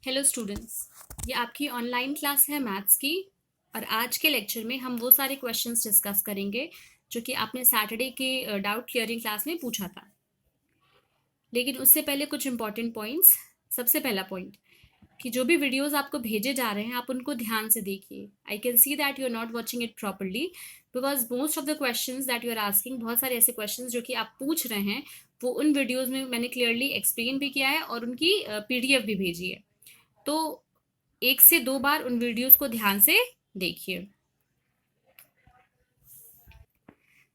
Hello students, ये आपकी online class है मैथ्स की। और आज के लेक्चर में हम वो सारे क्वेश्चंस डिस्कस करेंगे जो कि आपने सैटरडे के डाउट क्लियरिंग क्लास में पूछा था। लेकिन उससे पहले कुछ इंपॉर्टेंट पॉइंट्स। सबसे पहला पॉइंट कि जो भी वीडियोस आपको भेजे जा रहे हैं आप उनको ध्यान से देखिए। I can see that you are not watching it properly because most of the questions that you are asking, बहुत सारे ऐसे क्वेश्चंस जो कि आप पूछ रहे हैं वो उन वीडियोज में मैंने क्लियरली एक्सप्लेन भी किया है और उनकी PDF भी भेजी है। तो 1 से 2 बार उन वीडियोस को ध्यान से देखिए।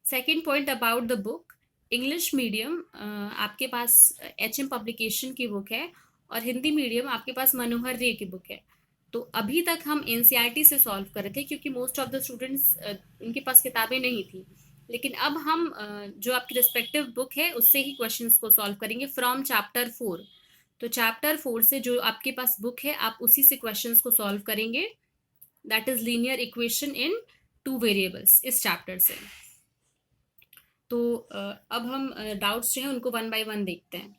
Second point about the book, English medium आपके पास HM पब्लिकेशन की बुक है और हिंदी मीडियम आपके पास मनोहर रे की बुक है। तो अभी तक हम NCERT से सॉल्व कर रहे थे क्योंकि मोस्ट ऑफ द स्टूडेंट्स उनके पास किताबें नहीं थी। लेकिन अब हम जो आपकी रिस्पेक्टिव बुक है उससे ही क्वेश्चंस को सॉल्व करेंगे फ्रॉम चैप्टर 4। तो चैप्टर 4 से जो आपके पास बुक है आप उसी से क्वेश्चंस को सॉल्व करेंगे। That is linear equation in 2 variables, इस चैप्टर से। तो अब हम डाउट्स जो हैं उनको 1 बाय 1 देखते हैं।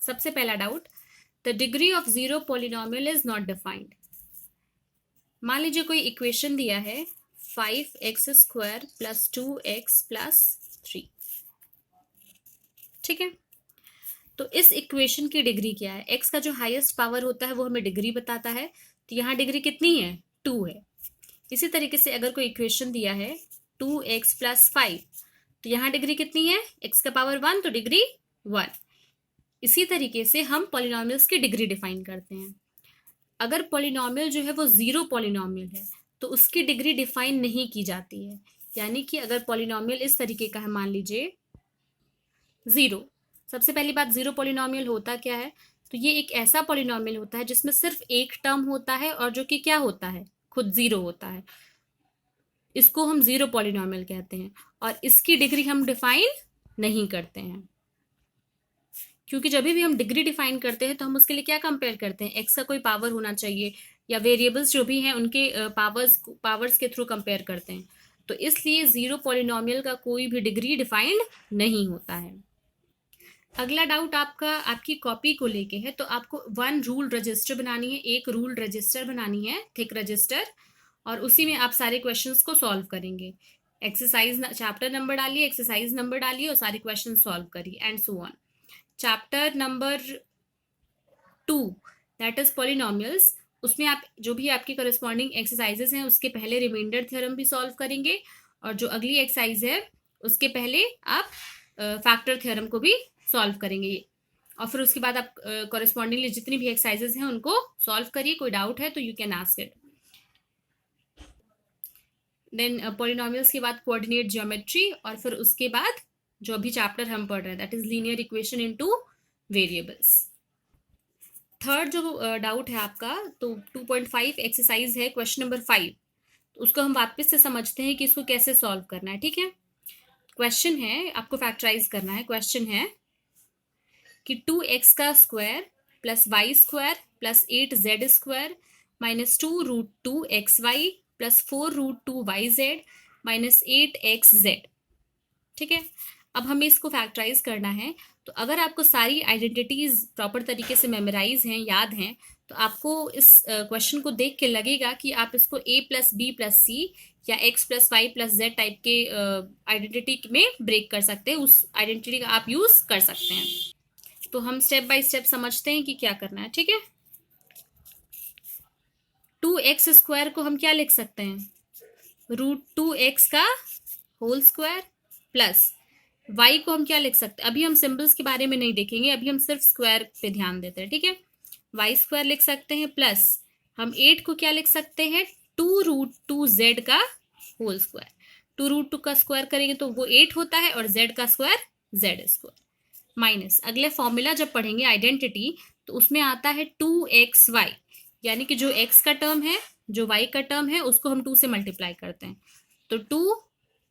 सबसे पहला doubt, the degree of zero polynomial is not defined. मान लीजिए कोई इक्वेशन दिया है 5x² + 2x + 3। ठीक है, तो इस इक्वेशन की डिग्री क्या है? x का जो हाईएस्ट पावर होता है वो हमें डिग्री बताता है। तो यहाँ डिग्री कितनी है? 2 है। इसी तरीके से अगर कोई इक्वेशन दिया है 2x + 5, तो यहाँ डिग्री कितनी है? x का पावर 1, तो डिग्री 1। इसी तरीके से हम पॉलिनोमियल्स की डिग्री डिफाइन करते हैं। अगर पॉलिनोमियल जो है वो जीरो पॉलिनोमियल है तो उसकी डिग्री डिफाइन नहीं की जाती है। यानी कि अगर पॉलिनोमियल इस तरीके का है, मान लीजिए 0। सबसे पहली बात, जीरो पॉलिनोमियल होता क्या है? तो ये एक ऐसा पॉलिनोमियल होता है जिसमें सिर्फ एक टर्म होता है और जो कि क्या होता है? खुद 0 होता है। इसको हम जीरो पॉलिनोमियल कहते हैं और इसकी डिग्री हम डिफाइन नहीं करते हैं। क्योंकि जब भी हम डिग्री डिफाइन करते हैं तो हम उसके लिए क्या कंपेयर करते हैं? एक्स का कोई पावर होना चाहिए या वेरिएबल्स जो भी हैं उनके पावर्स के थ्रू कंपेयर करते हैं। तो इसलिए जीरो पॉलिनोमियल का कोई भी डिग्री डिफाइंड नहीं होता है। अगला डाउट आपका आपकी कॉपी को लेके है। तो आपको 1 रूल रजिस्टर बनानी है, एक रूल रजिस्टर बनानी है, थिक रजिस्टर, और उसी में आप सारे क्वेश्चंस को सॉल्व करेंगे। एक्सरसाइज चैप्टर नंबर डालिए, एक्सरसाइज नंबर डालिए और सारे क्वेश्चन सॉल्व करिए and so on. Chapter number 2 that is polynomials, उसमें आप जो भी आपकी करस्पॉन्डिंग एक्सरसाइजेस हैं उसके पहले रिमाइंडर थ्योरम भी सॉल्व करेंगे और जो अगली एक्सरसाइज है उसके पहले आप फैक्टर थ्योरम को भी सॉल्व करेंगे। और फिर उसके बाद आप कॉरेस्पॉन्डिंगली जितनी भी एक्सरसाइजेस हैं उनको सॉल्व करिए। कोई डाउट है तो you can ask it. Then polynomials के बाद कोऑर्डिनेट ज्योमेट्री और फिर उसके बाद जो अभी चैप्टर हम पढ़ रहे हैं that is linear equation in 2 variables. Third जो डाउट है आपका, तो 2.5 एक्सरसाइज है क्वेश्चन नंबर 5। तो उसको हम वापस से समझते हैं कि इसको कैसे सॉल्व करना है। ठीक है, क्वेश्चन है, आपको फैक्टराइज करना है। क्वेश्चन है कि 2x² + y² + 8z² - 2√2xy + 4√2yz - 8xz। ठीक है, अब हमें इसको फैक्टराइज करना है। तो अगर आपको सारी आइडेंटिटीज प्रॉपर तरीके से मेमोराइज हैं, याद हैं, तो आपको इस क्वेश्चन को देख के लगेगा कि आप इसको a + b + c या x + y + z टाइप के आइडेंटिटी में ब्रेक कर सकते हैं। उस आइडेंटिटी का आप यूज कर सकते हैं। तो हम स्टेप बाय स्टेप समझते हैं कि क्या करना है। ठीक है, 2x² को हम क्या लिख सकते हैं? √2x का होल स्क्वायर प्लस y को हम क्या लिख सकते हैं? अभी हम सिंबल्स के बारे में नहीं देखेंगे, अभी हम सिर्फ स्क्वायर पे ध्यान देते हैं। ठीक है, y² लिख सकते हैं प्लस हम 8 को क्या लिख सकते हैं? 2√2z का होल स्क्वायर। 2√2 का स्क्वायर करेंगे तो वो 8 होता है और z का स्क्वायर z² माइनस अगले फॉर्मूला जब पढ़ेंगे आइडेंटिटी तो उसमें आता है 2xy, यानी कि जो x का टर्म है, जो y का टर्म है, उसको हम 2 से मल्टीप्लाई करते हैं। तो 2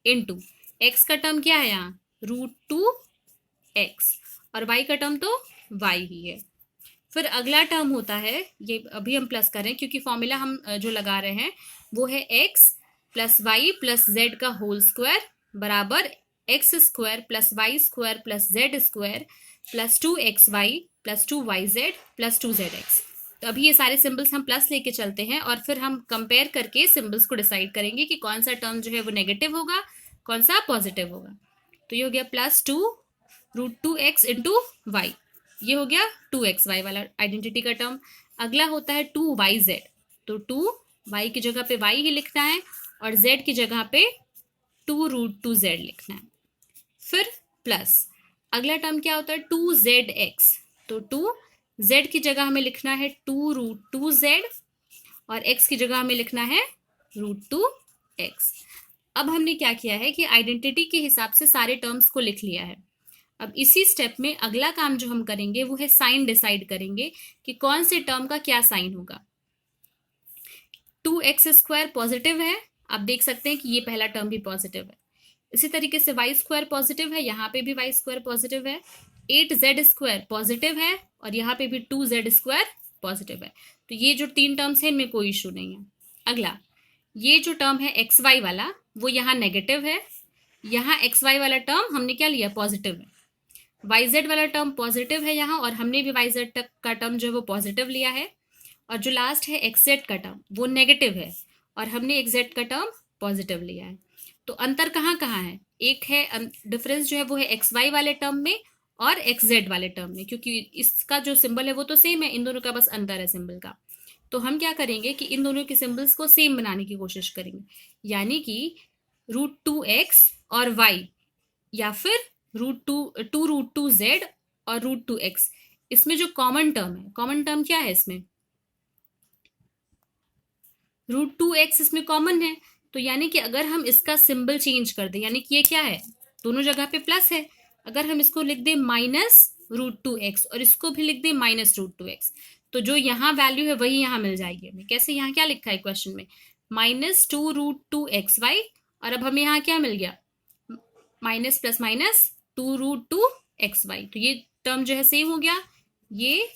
इंटू x का टर्म क्या है यहाँ? √2x और y का टर्म तो y ही है। फिर अगला टर्म होता है, ये अभी हम प्लस कर रहे हैं क्योंकि फॉर्मूला हम जो लगा रहे हैं वो है x + y + z का होल स्क्वायर बराबर x² + y² + z² + 2xy + 2yz + 2zx। तो अभी ये सारे सिंबल्स हम प्लस लेके चलते हैं और फिर हम कंपेयर करके सिंबल्स को डिसाइड करेंगे कि कौन सा टर्म जो है वो नेगेटिव होगा, कौन सा पॉजिटिव होगा। तो ये हो गया +2√2x इंटू वाई, ये हो गया 2xy वाला आइडेंटिटी का टर्म। अगला होता है 2yz, तो 2y की जगह पे y ही लिखना है और z की जगह पे 2√2z लिखना है। फिर प्लस अगला टर्म क्या होता है 2zx, तो 2z की जगह हमें लिखना है 2√2z और x की जगह हमें लिखना है √2x। अब हमने क्या किया है कि आइडेंटिटी के हिसाब से सारे टर्म्स को लिख लिया है। अब इसी स्टेप में अगला काम जो हम करेंगे वो है साइन डिसाइड करेंगे कि कौन से टर्म का क्या साइन होगा। 2x² पॉजिटिव है, आप देख सकते हैं कि ये पहला टर्म भी पॉजिटिव है। इसी तरीके से y² पॉजिटिव है, यहाँ पे भी y² पॉजिटिव है। 8z² पॉजिटिव है और यहाँ पे भी 2z² पॉजिटिव है। तो ये जो 3 टर्म्स हैं इनमें कोई इशू नहीं है। अगला ये जो टर्म है xy वाला वो यहाँ नेगेटिव है, यहाँ xy वाला टर्म हमने क्या लिया पॉजिटिव है। yz वाला टर्म पॉजिटिव है यहाँ और हमने भी yz का टर्म जो है वो पॉजिटिव लिया है। और जो लास्ट है xz का टर्म वो नेगेटिव है और हमने xz का टर्म पॉजिटिव लिया है। तो अंतर कहाँ कहाँ है, एक है डिफरेंस जो है वो है xy वाले टर्म में और xz वाले टर्म में, क्योंकि इसका जो सिंबल है वो तो सेम है, इन दोनों का बस अंतर है सिंबल का। तो हम क्या करेंगे कि इन दोनों के सिंबल्स को सेम बनाने की कोशिश करेंगे, यानी कि √2x और y या फिर √2z और √2x, इसमें जो कॉमन टर्म है, कॉमन टर्म क्या है इसमें √2x इसमें कॉमन है। तो यानी कि अगर हम इसका सिंबल चेंज कर दें, यानी कि ये क्या है दोनों जगह पे प्लस है, अगर हम इसको लिख दें -√2x और इसको भी लिख दें -√2x, तो जो यहाँ वैल्यू है वही यहाँ मिल जाएगी हमें। कैसे, यहाँ क्या लिखा है क्वेश्चन में -2√2xy और अब हमें यहाँ क्या मिल गया माइनस प्लस माइनस 2√2xy। तो ये टर्म जो है सेम हो गया, ये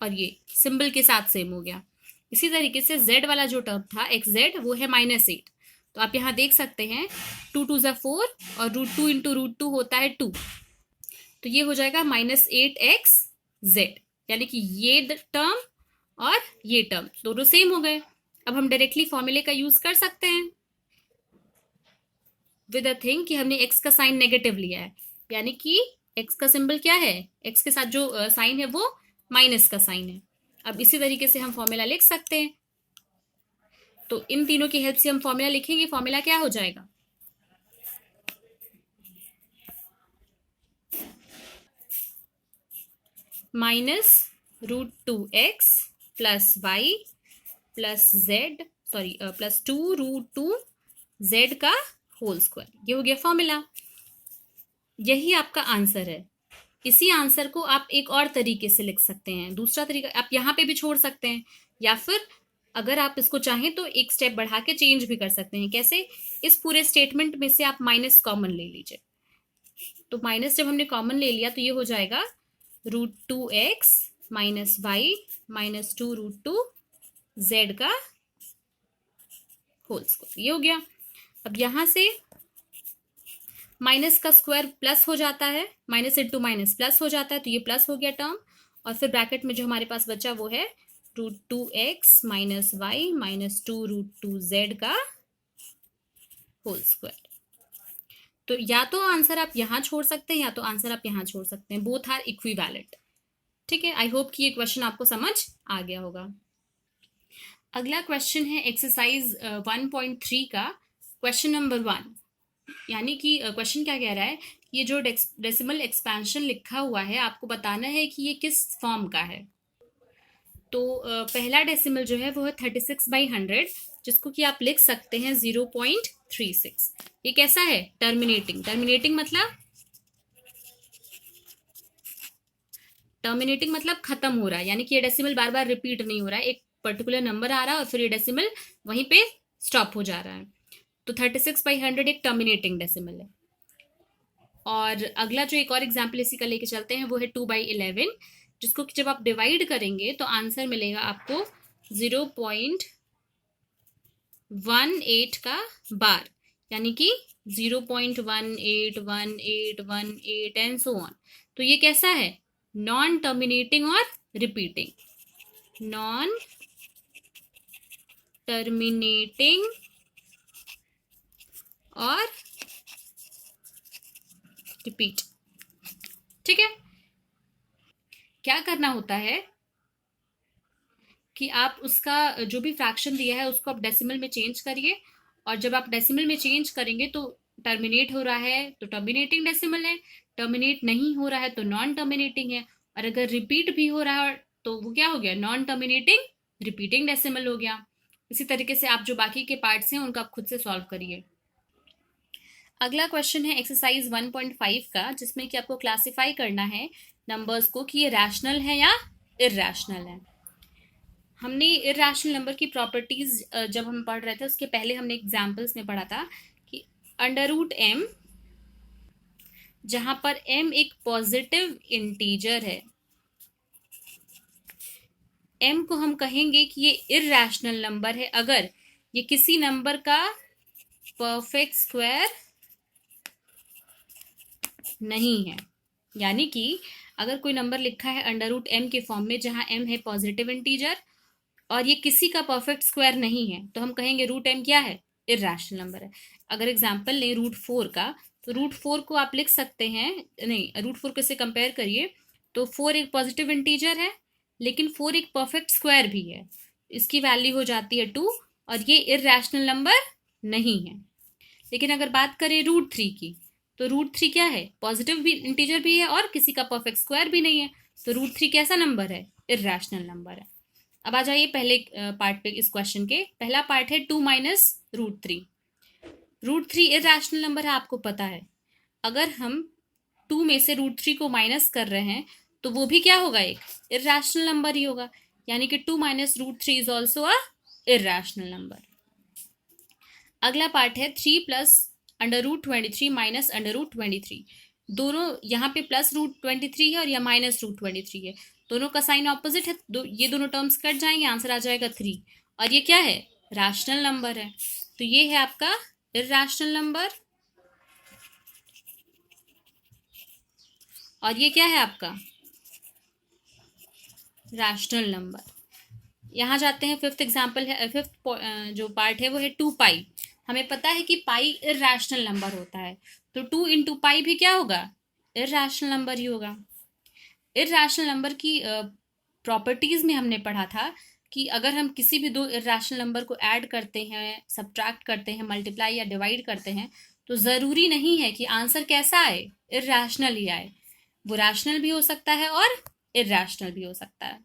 और ये सिंबल के साथ सेम हो गया। इसी तरीके से z वाला जो टर्म था xz वो है -8, तो आप यहाँ देख सकते हैं 2 2 4 और √2 इंटू √2 होता है 2, तो ये हो जाएगा -8xz, यानी कि ये टर्म और ये टर्म दोनों सेम हो गए। अब हम डायरेक्टली फॉर्मूले का यूज कर सकते हैं विद अ थिंग कि हमने x का साइन नेगेटिव लिया है, यानी कि x का सिंबल क्या है, x के साथ जो साइन है वो माइनस का साइन है। अब इसी तरीके से हम फॉर्मूला लिख सकते हैं, तो इन तीनों की हेल्प से हम फॉर्मूला लिखेंगे। फॉर्मूला क्या हो जाएगा -√2x plus y plus z plus 2√2z का होल स्क्वायर, ये हो गया फॉर्मूला। यही आपका आंसर है। इसी आंसर को आप एक और तरीके से लिख सकते हैं, दूसरा तरीका आप यहाँ पे भी छोड़ सकते हैं, या फिर अगर आप इसको चाहें तो एक स्टेप बढ़ा के चेंज भी कर सकते हैं। कैसे, इस पूरे स्टेटमेंट में से आप माइनस कॉमन ले लीजिए, तो माइनस जब हमने कॉमन ले लिया तो ये हो जाएगा √2x minus Y minus 2√2z का होल स्क्वायर, ये हो गया। अब यहां से माइनस का स्क्वायर प्लस हो जाता है, माइनस इंटू माइनस प्लस हो जाता है, तो ये प्लस हो गया टर्म, और फिर ब्रैकेट में जो हमारे पास बचा वो है √2x minus Y minus 2√2z का होल स्क्वायर। तो या तो आंसर आप यहां छोड़ सकते हैं या तो आंसर आप यहां छोड़ सकते हैं, बोथ आर इक्विवेलेंट। ठीक है, आई होप कि ये क्वेश्चन आपको समझ आ गया होगा। अगला क्वेश्चन है एक्सरसाइज 1.3 का क्वेश्चन नंबर 1, यानी कि क्वेश्चन क्या कह रहा है, ये जो डेसिमल एक्सपेंशन लिखा हुआ है आपको बताना है कि ये किस फॉर्म का है। तो पहला डेसिमल जो है वो है 36/100, जिसको कि आप लिख सकते हैं 0.36। ये कैसा है, टर्मिनेटिंग। टर्मिनेटिंग मतलब खत्म हो रहा है, यानी कि ये डेसिमल बार बार रिपीट नहीं हो रहा है, एक पर्टिकुलर नंबर आ रहा है और फिर ये डेसिमल वहीं पे स्टॉप हो जा रहा है। तो 36/100 एक टर्मिनेटिंग डेसिमल है। और अगला जो एक और एग्जाम्पल इसी का लेके चलते हैं वो है 2/11, जिसको कि जब आप डिवाइड करेंगे तो आंसर मिलेगा आपको 0.18 का बार, यानी कि 0.181818 एंड सो ऑन। तो ये कैसा है, नॉन टर्मिनेटिंग और रिपीटिंग, नॉन टर्मिनेटिंग और रिपीट। ठीक है, क्या करना होता है कि आप उसका जो भी फ्रैक्शन दिया है उसको आप डेसिमल में चेंज करिए, और जब आप डेसिमल में चेंज करेंगे तो टर्मिनेट हो रहा है तो टर्मिनेटिंग डेसिमल है, टर्मिनेट नहीं हो रहा है तो नॉन टर्मिनेटिंग है, और अगर रिपीट भी हो रहा है तो वो क्या हो गया, नॉन टर्मिनेटिंग रिपीटिंग डेसिमल हो गया। इसी तरीके से आप जो बाकी के पार्ट्स हैं उनका आप खुद से सॉल्व करिए। अगला क्वेश्चन है एक्सरसाइज 1.5 का, जिसमें कि आपको क्लासिफाई करना है नंबर्स को कि ये रैशनल है या इरैशनल है। हमने इरैशनल नंबर की प्रॉपर्टीज जब हम पढ़ रहे थे उसके पहले हमने एग्जाम्पल्स में पढ़ा था कि अंडर रूट एम, जहां पर m एक पॉजिटिव इंटीजर है, m को हम कहेंगे कि ये इरैशनल नंबर है अगर ये किसी नंबर का परफेक्ट स्क्वायर नहीं है। यानी कि अगर कोई नंबर लिखा है अंडर रूट एम के फॉर्म में जहां m है पॉजिटिव इंटीजर और ये किसी का परफेक्ट स्क्वायर नहीं है, तो हम कहेंगे रूट एम क्या है, इरैशनल नंबर है। अगर एग्जांपल लें रूट 4 का, तो रूट 4 को आप लिख सकते हैं, नहीं रूट 4 को से कंपेयर करिए तो 4 एक पॉजिटिव इंटीजर है लेकिन 4 एक परफेक्ट स्क्वायर भी है, इसकी वैल्यू हो जाती है 2 और ये इरैशनल नंबर नहीं है। लेकिन अगर बात करें रूट 3 की, तो रूट 3 क्या है, पॉजिटिव भी इंटीजर भी है और किसी का परफेक्ट स्क्वायर भी नहीं है, तो रूट 3 कैसा नंबर है, इरैशनल नंबर है। अब आ जाइए पहले पार्ट पे, इस क्वेश्चन के पहला पार्ट है 2 minus root 3। Root 3 irrational number है, आपको पता है। अगर हम 2 में से रूट 3 को माइनस कर रहे हैं तो वो भी क्या होगा, एक इरैशनल नंबर ही होगा, यानी कि 2 minus root 3 is also a irrational number. अगला पार्ट है 3 plus under root 23 minus under root 23। दोनों यहाँ पे प्लस रूट 23 है और यह माइनस रूट 23 है, दोनों का साइन ऑपोजिट है, ये दोनों टर्म्स कट जाएंगे, आंसर आ जाएगा 3। और ये क्या है, रैशनल नंबर है, तो ये है आपका इरैशनल नंबर। और ये क्या है आपका रैशनल नंबर। यहाँ जाते हैं, फिफ्थ एग्जाम्पल है, फिफ्थ जो पार्ट है वो है 2 पाई। हमें पता है कि पाई इरैशनल नंबर होता है, तो 2 इंटू पाई भी क्या होगा, इरैशनल नंबर ही होगा। इरैशनल नंबर की प्रॉपर्टीज में हमने पढ़ा था कि अगर हम किसी भी दो इरैशनल नंबर को ऐड करते हैं, सब्ट्रैक्ट करते हैं, मल्टीप्लाई या डिवाइड करते हैं, तो ज़रूरी नहीं है कि आंसर कैसा आए, इरैशनल ही आए। वो रैशनल भी हो सकता है और इरैशनल भी हो सकता है।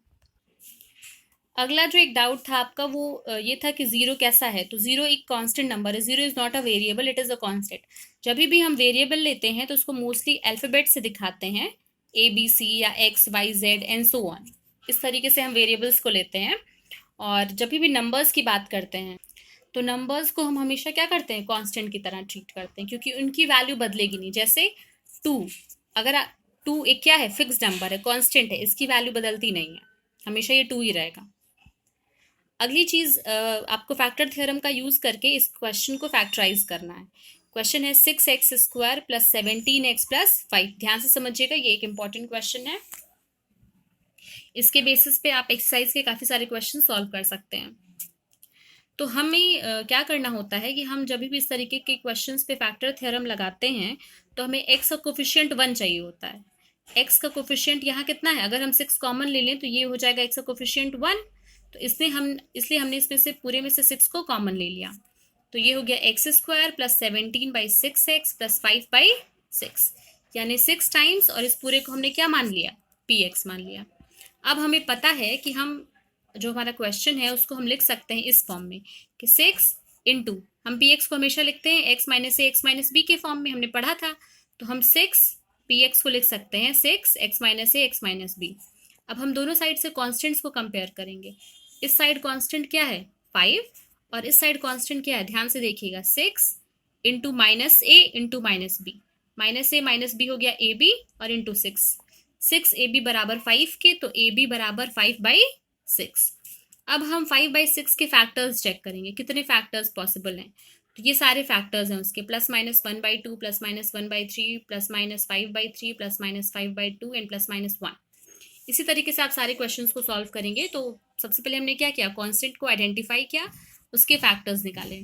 अगला जो एक डाउट था आपका वो ये था कि जीरो कैसा है, तो जीरो एक कांस्टेंट नंबर है, zero is not a variable, it is a constant. जब भी हम वेरिएबल लेते हैं तो उसको मोस्टली अल्फाबेट से दिखाते हैं, ABC या XYZ एंड सो ऑन, इस तरीके से हम वेरिएबल्स को लेते हैं। और जब भी नंबर्स की बात करते हैं तो नंबर्स को हम हमेशा क्या करते हैं, कांस्टेंट की तरह ट्रीट करते हैं, क्योंकि उनकी वैल्यू बदलेगी नहीं। जैसे 2, अगर 2 एक क्या है, फिक्स्ड नंबर है, कांस्टेंट है, इसकी वैल्यू बदलती नहीं है, हमेशा ये 2 ही रहेगा। अगली चीज आपको फैक्टर थ्योरम का यूज करके इस क्वेश्चन को फैक्टराइज करना है। क्वेश्चन है 6x square plus 17x plus 5। ध्यान से समझिएगा, ये एक इंपॉर्टेंट क्वेश्चन है, इसके बेसिस पे आप एक्सरसाइज के काफी सारे क्वेश्चन सॉल्व कर सकते हैं। तो हमें क्या करना होता है कि हम जब भी इस तरीके के क्वेश्चंस पे फैक्टर थ्योरम लगाते हैं तो हमें x का कोफिशिएंट 1 चाहिए होता है। x का कोफिशिएंट यहाँ कितना है, अगर हम 6 कॉमन ले लें तो ये हो जाएगा x का कोफिशिएंट 1, तो इसलिए हमने इसमें से पूरे में से 6 को कॉमन ले लिया, तो ये हो गया x square plus 17/6x plus 5/6, यानी 6 टाइम्स, और इस पूरे को हमने क्या मान लिया, px मान लिया। अब हमें पता है कि हम जो हमारा क्वेश्चन है उसको हम लिख सकते हैं इस फॉर्म में कि 6 इंटू, हम px को हमेशा लिखते हैं x माइनस ए एक्स माइनस बी के फॉर्म में, हमने पढ़ा था, तो हम 6 px को लिख सकते हैं 6 x माइनस ए एक्स माइनस बी। अब हम दोनों साइड से कॉन्स्टेंट्स को कंपेयर करेंगे, इस साइड कांस्टेंट क्या है 5 और इस साइड कांस्टेंट क्या है, ध्यान से देखिएगा 6 इंटू माइनस ए इंटू माइनस बी, माइनस ए माइनस बी हो गया ए बी और इंटू 6 ए बी बराबर 5 के, तो ए बी बराबर 5/6। अब हम 5/6 के फैक्टर्स चेक करेंगे, कितने फैक्टर्स पॉसिबल हैं, तो ये सारे फैक्टर्स हैं उसके, plus minus 1/2 plus minus 1/3 plus minus 5/3 plus minus 5/2 and plus minus 1। इसी तरीके से आप सारे क्वेश्चंस को सॉल्व करेंगे। तो सबसे पहले हमने क्या किया, कांस्टेंट को आइडेंटिफाई किया, उसके फैक्टर्स निकाले।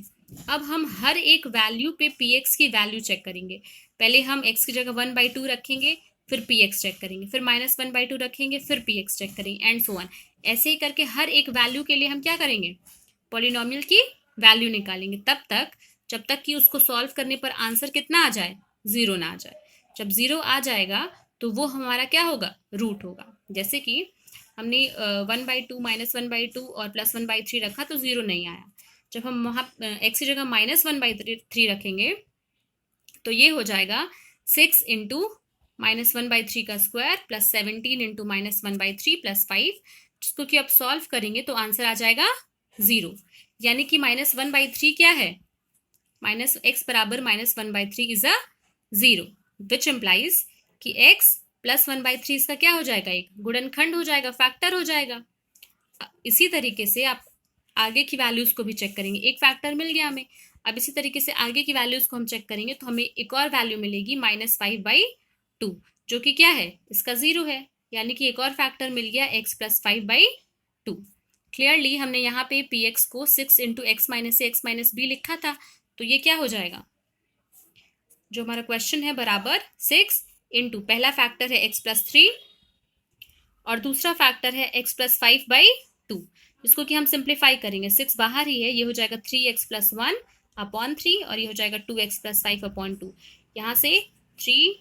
अब हम हर एक वैल्यू पे पी एक्स की वैल्यू चेक करेंगे। पहले हम एक्स की जगह 1/2 रखेंगे, फिर पी एक्स चेक करेंगे, फिर -1/2 रखेंगे, फिर पी एक्स चेक करेंगे, एंड सो ऑन। ऐसे ही करके हर एक वैल्यू के लिए हम क्या करेंगे, पॉलिनोमियल की वैल्यू निकालेंगे, तब तक जब तक कि उसको सॉल्व करने पर आंसर कितना आ जाए, 0 ना आ जाए। जब 0 आ जाएगा तो वो हमारा क्या होगा, रूट होगा। जैसे कि हमने 1/2 -1/2 और +1/3 रखा तो 0 नहीं आया। जब हम वहाँ एक्स की जगह -1/3 रखेंगे तो ये हो जाएगा 6 इंटू -1/3 का स्क्वायर प्लस 17 इंटू -1/3 प्लस 5, जिसको कि आप सॉल्व करेंगे तो आंसर आ जाएगा 0। यानी कि -1/3 क्या है, -x बराबर -1/3 इज अ 0, विच इम्प्लाइज कि x प्लस 1/3 इसका क्या हो जाएगा, एक गुणनखंड हो जाएगा, फैक्टर हो जाएगा। इसी तरीके से आप आगे की वैल्यूज को भी चेक करेंगे। एक फैक्टर मिल गया हमें, अब इसी तरीके से आगे की वैल्यूज को हम चेक करेंगे तो हमें एक और वैल्यू मिलेगी -5/2, जो कि क्या है, इसका 0 है। यानी कि एक और फैक्टर मिल गया x प्लस 5/2। क्लियरली हमने यहाँ पे पी एक्स को 6 इंटू एक्स माइनस ए एक्स माइनस बी लिखा था, तो ये क्या हो जाएगा, जो हमारा क्वेश्चन है बराबर 6 इंटू पहला फैक्टर है x प्लस 3 और दूसरा फैक्टर है x प्लस 5/2, इसको कि हम सिंप्लीफाई करेंगे, 6 बाहर ही है, ये हो जाएगा 3x प्लस 1/3 और ये हो जाएगा 2x प्लस 5/2। यहाँ से 3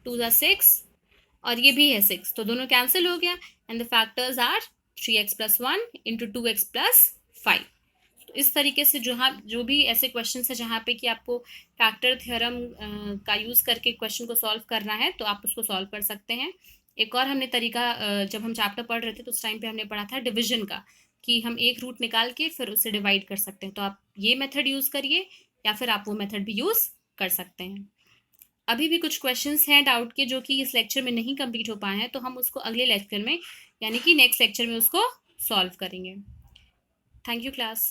2 ज़ा 6 और ये भी है 6, तो दोनों कैंसिल हो गया and the factors are 3x plus 1 into 2x plus 5। तो इस तरीके से जो भी ऐसे क्वेश्चन है जहाँ पे कि आपको फैक्टर थ्योरम का यूज़ करके क्वेश्चन को सॉल्व करना है तो आप उसको सॉल्व कर सकते हैं। एक और हमने तरीका जब हम चैप्टर पढ़ रहे थे तो उस टाइम पे हमने पढ़ा था डिवीजन का, कि हम एक रूट निकाल के फिर उसे डिवाइड कर सकते हैं। तो आप ये मेथड यूज़ करिए या फिर आप वो मेथड भी यूज़ कर सकते हैं। अभी भी कुछ क्वेश्चंस हैं डाउट के जो कि इस लेक्चर में नहीं कंप्लीट हो पाए हैं, तो हम उसको अगले लेक्चर में यानी कि नेक्स्ट लेक्चर में उसको सॉल्व करेंगे। Thank you class.